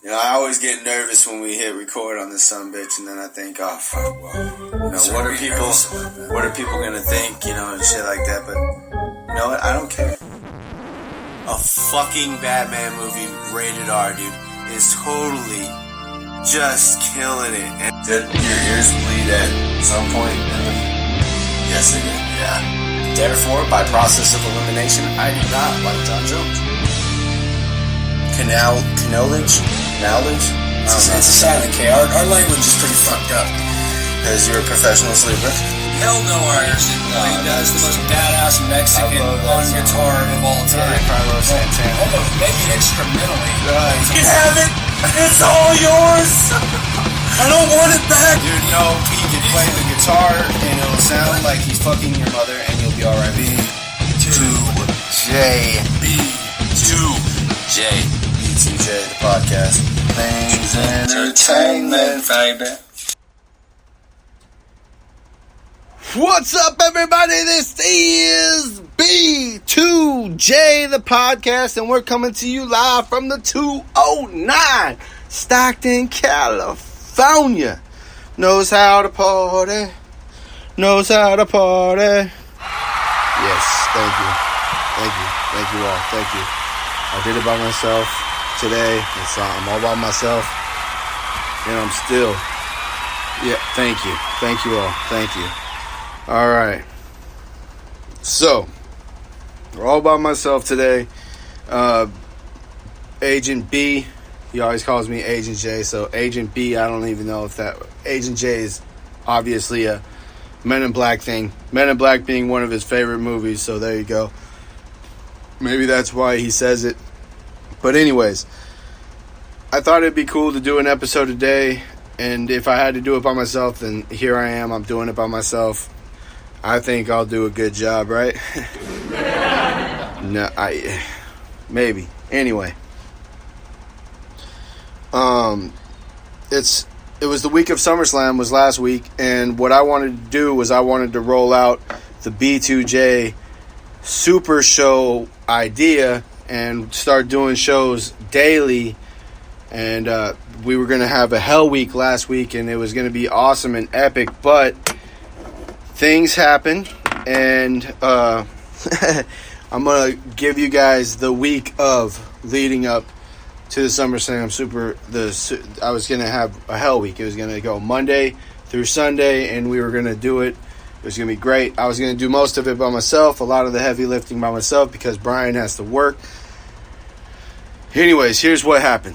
You know, I always get nervous when we hit record on this sumbitch, and then I think, oh fuck, well, you know, what are people gonna think, you know, and shit like that. But you know what? I don't care. A fucking Batman movie, rated R, dude, is totally just killing it. And did your ears bleed at some point? Yes, they did. Yeah. Therefore, by process of elimination, I do not like John Jones. Knowledge? It's a silent K. Our language is pretty fucked up. Because you're a professional sleeper? Hell no, Anderson. He does the most badass Mexican on guitar of all time. Carlos Santana. Almost, maybe instrumentally. You can have it! It's all yours! I don't want it back! Dude, no, he can play the guitar and it'll sound like he's fucking your mother and you'll be alright. B2J. B2J, the podcast. Things entertainment, baby. What's up, everybody? This is B2J, the podcast, and we're coming to you live from the 209 Stockton, California. Knows how to party. Yes, thank you all. Thank you. I did it by myself today. I'm all by myself. And I'm still. Yeah, thank you all. Thank you. All right. So, we're all by myself today. Agent B, he always calls me Agent J. So, Agent B, I don't even know if that. Agent J is obviously a Men in Black thing. Men in Black being one of his favorite movies. So, there you go. Maybe that's why he says it. But anyways, I thought it'd be cool to do an episode today. And if I had to do it by myself, then here I am. I'm doing it by myself. I think I'll do a good job, right? No, maybe. Anyway. It was the week of SummerSlam was last week. And what I wanted to do was I wanted to roll out the B2J Super show idea and start doing shows daily. And we were going to have a Hell Week last week, and it was going to be awesome and epic, but things happened, and I'm going to give you guys the week of leading up to the SummerSlam Super. I was going to have a Hell Week. It was going to go Monday through Sunday, and we were going to do it. It was going to be great. I was going to do most of it by myself, a lot of the heavy lifting by myself, because Brian has to work. Anyways, here's what happened.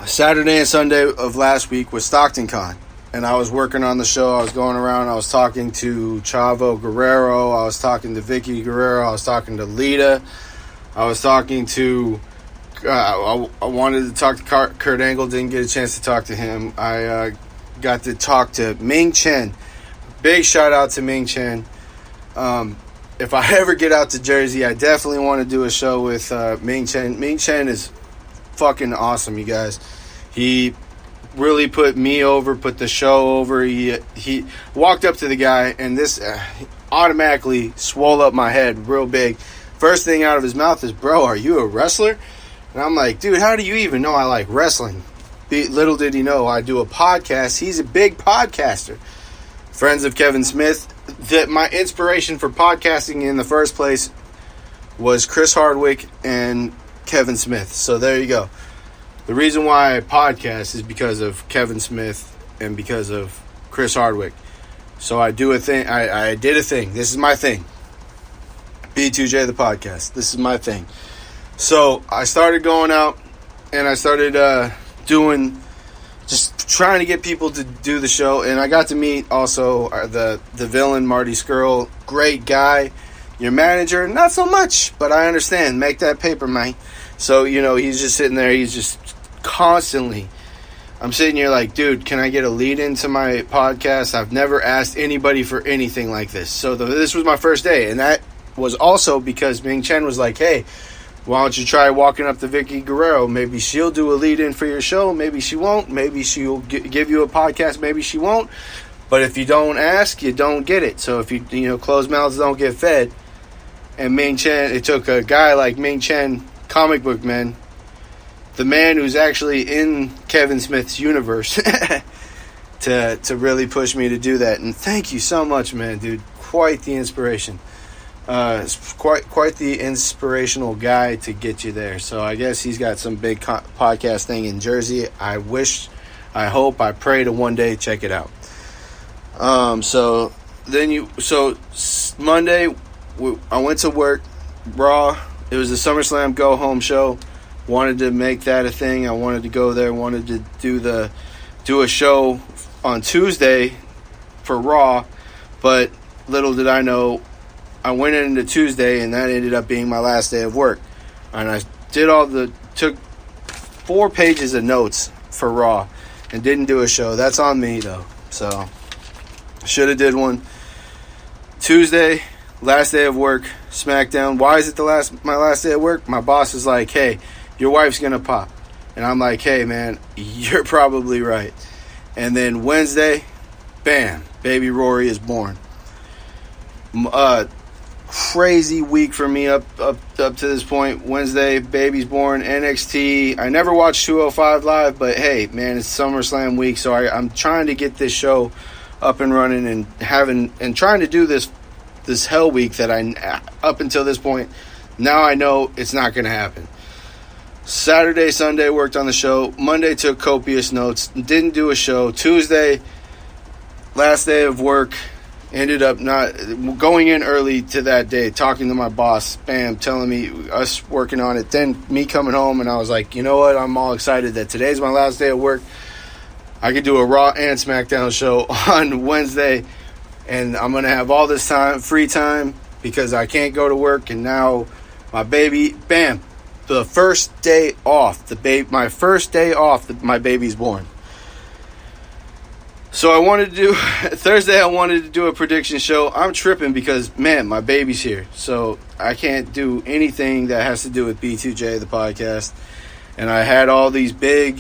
Saturday and Sunday of last week was Stockton Con, and I was working on the show. I was going around. I was talking to Chavo Guerrero. I was talking to Vicky Guerrero. I was talking to Lita. I was talking to... I wanted to talk to Kurt Angle. Didn't get a chance to talk to him. I got to talk to Ming Chen. Big shout out to Ming Chen. If I ever get out to Jersey, I definitely want to do a show with Ming Chen. Ming Chen is fucking awesome, you guys. He really put me over, put the show over. He walked up to the guy, and this automatically swole up my head real big. First thing out of his mouth is, "Bro, are you a wrestler?" And I'm like, "Dude, how do you even know I like wrestling?" Little did he know I do a podcast. He's a big podcaster. Friends of Kevin Smith. That my inspiration for podcasting in the first place was Chris Hardwick and Kevin Smith. So there you go. The reason why I podcast is because of Kevin Smith and because of Chris Hardwick. So I do a thing. I did a thing. This is my thing. B2J the podcast. This is my thing. So I started going out and I started just trying to get people to do the show. And I got to meet also the villain, Marty Skrull. Great guy. Your manager, not so much, but I understand. Make that paper, man. So, you know, he's just sitting there. He's just constantly. I'm sitting here like, dude, can I get a lead into my podcast? I've never asked anybody for anything like this. So this was my first day. And that was also because Ming Chen was like, hey, why don't you try walking up to Vicky Guerrero? Maybe she'll do a lead in for your show. Maybe she won't. Maybe she'll give you a podcast. Maybe she won't. But if you don't ask, you don't get it. So if you know, closed mouths don't get fed. And Ming Chen, it took a guy like Ming Chen, comic book man, the man who's actually in Kevin Smith's universe to really push me to do that. And thank you so much, man, dude. Quite the inspiration. It's quite the inspirational guy to get you there. So I guess he's got some big podcast thing in Jersey. I hope, I pray to one day check it out. So Monday, I went to work, Raw. It was a SummerSlam go home show. Wanted to make that a thing. I wanted to go there. Wanted to do a show on Tuesday for Raw, but little did I know, I went into Tuesday and that ended up being my last day of work. And I took 4 pages of notes for Raw and didn't do a show. That's on me though. So should have did one. Tuesday, last day of work, SmackDown. Why is it my last day of work? My boss is like, hey, your wife's gonna pop. And I'm like, hey man, you're probably right. And then Wednesday, bam, baby Rory is born. Crazy week for me up to this point. Wednesday, baby's born. NXT. I never watched 205 Live, but hey, man, it's SummerSlam week, so I'm trying to get this show up and running and trying to do this hell week that up until this point, now I know it's not going to happen. Saturday, Sunday worked on the show. Monday took copious notes. Didn't do a show. Tuesday, last day of work. Ended up not going in early to that day, talking to my boss, bam, telling me us working on it. Then me coming home, and I was like, you know what? I'm all excited that today's my last day of work. I could do a Raw and SmackDown show on Wednesday, and I'm going to have all this free time because I can't go to work. And now my baby, bam, the first day off, my first day off, my baby's born. So Thursday I wanted to do a prediction show. I'm tripping because, man, my baby's here. So I can't do anything that has to do with B2J, the podcast. And I had all these big,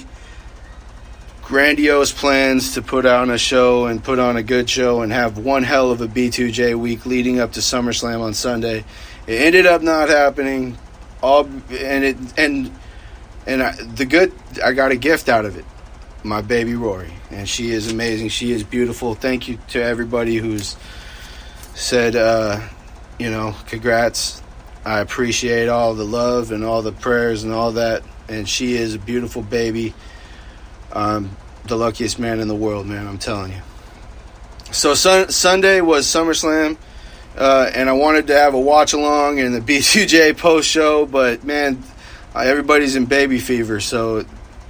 grandiose plans to put on a show and put on a good show and have one hell of a B2J week leading up to SummerSlam on Sunday. It ended up not happening. I got a gift out of it. My baby Rory, and she is amazing. She is beautiful. Thank you to everybody who's said, congrats. I appreciate all the love and all the prayers and all that. And she is a beautiful baby. The luckiest man in the world, man. I'm telling you. So Sunday was SummerSlam, and I wanted to have a watch along and the B2J post show, but man, everybody's in baby fever. So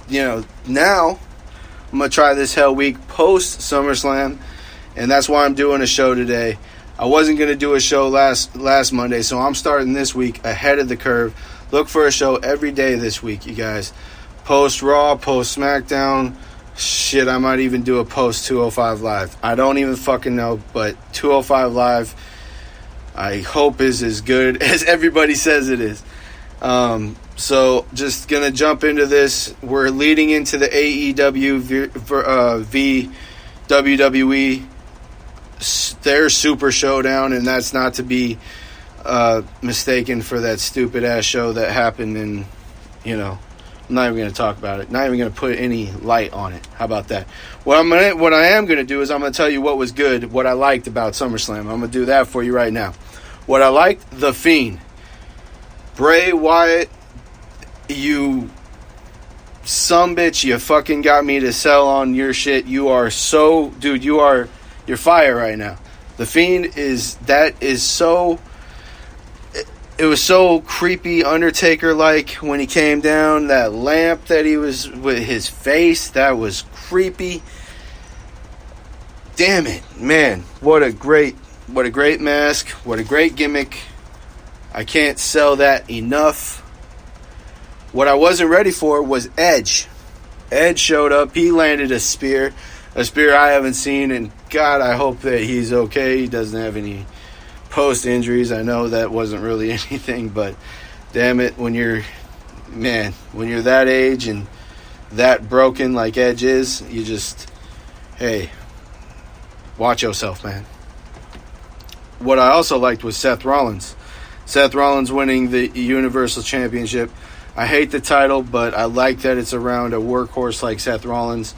now I'm going to try this hell week post SummerSlam, and that's why I'm doing a show today. I wasn't going to do a show last Monday, so I'm starting this week ahead of the curve. Look for a show every day this week, you guys. Post Raw, post SmackDown. Shit, I might even do a post 205 Live. I don't even fucking know, but 205 Live, I hope is as good as everybody says it is. So just going to jump into this. We're leading into the AEW v WWE, their Super Showdown, and that's not to be mistaken for that stupid-ass show that happened in, I'm not even going to talk about it. Not even going to put any light on it. How about that? What I am going to do is I'm going to tell you what was good, what I liked about SummerSlam. I'm going to do that for you right now. What I liked, The Fiend. Bray Wyatt, you sumbitch, you fucking got me to sell on your shit. You are so, dude, you're fire right now. The Fiend it was so creepy, Undertaker-like when he came down. That lamp that he was with his face, that was creepy. Damn it, man! What a great mask! What a great gimmick! I can't sell that enough. What I wasn't ready for was Edge. Edge showed up. He landed a spear I haven't seen, and God, I hope that he's okay. He doesn't have any post injuries. I know that wasn't really anything, but damn it, when you're that age and that broken like Edge is, you just, hey, watch yourself, man. What I also liked was Seth Rollins. Seth Rollins winning the Universal Championship. I hate the title, but I like that it's around a workhorse like Seth Rollins.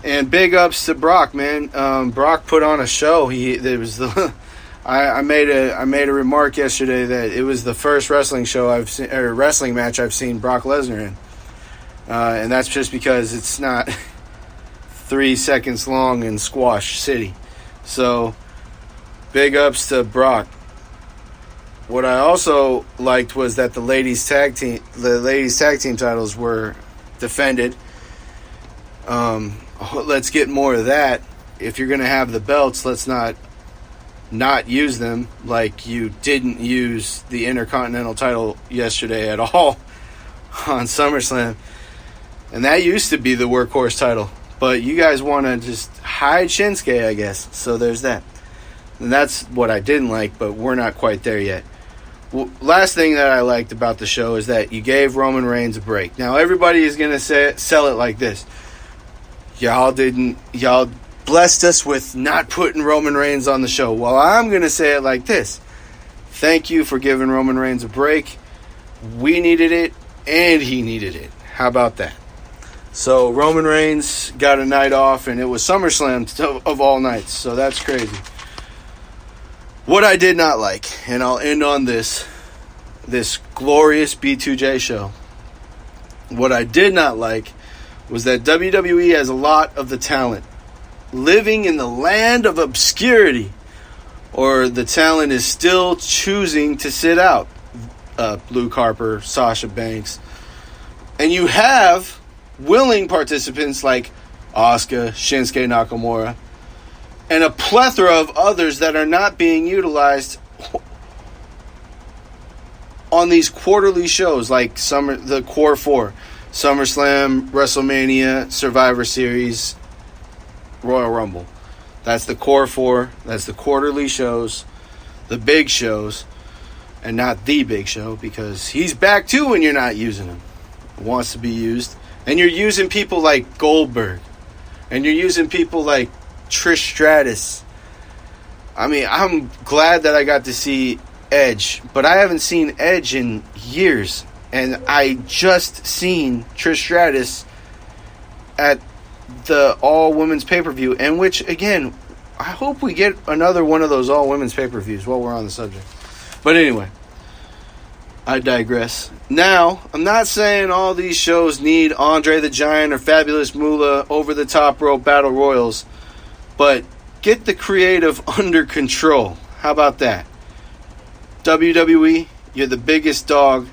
And big ups to Brock, man. Brock put on a show. I made a remark yesterday that it was the first wrestling match I've seen Brock Lesnar in, and that's just because it's not 3 seconds long in Squash City. So, big ups to Brock. What I also liked was that the ladies tag team titles were defended. Let's get more of that. If you're going to have the belts, let's not use them like you didn't use the Intercontinental title yesterday at all on SummerSlam. And that used to be the workhorse title. But you guys want to just hide Shinsuke, I guess. So there's that. And that's what I didn't like, but we're not quite there yet. Last thing that I liked about the show is that you gave Roman Reigns a break. Now, everybody is going to sell it like this. Y'all blessed us with not putting Roman Reigns on the show. Well, I'm going to say it like this. Thank you for giving Roman Reigns a break. We needed it, and he needed it. How about that? So, Roman Reigns got a night off, and it was SummerSlam of all nights. So, that's crazy. What I did not like, and I'll end on this glorious B2J show. What I did not like was that WWE has a lot of the talent living in the land of obscurity, or the talent is still choosing to sit out. Luke Harper, Sasha Banks. And you have willing participants like Asuka, Shinsuke Nakamura, and a plethora of others that are not being utilized on these quarterly shows like the Core 4, SummerSlam, WrestleMania, Survivor Series, Royal Rumble. That's the Core 4. That's the quarterly shows, the big shows, and not the big show, because he's back too when you're not using him. He wants to be used. And you're using people like Goldberg. And you're using people like Trish Stratus. I mean, I'm glad that I got to see Edge, but I haven't seen Edge in years. And I just seen Trish Stratus at the all-women's pay-per-view, and which, again, I hope we get another one of those all-women's pay-per-views while we're on the subject. But anyway, I digress. Now, I'm not saying all these shows need Andre the Giant or Fabulous Moolah over-the-top rope battle royals, but get the creative under control. How about that? WWE, you're the biggest dog.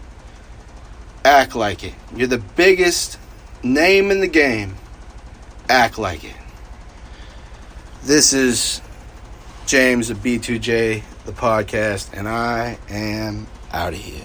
Act like it. You're the biggest name in the game. Act like it. This is James of B2J, the podcast, and I am out of here.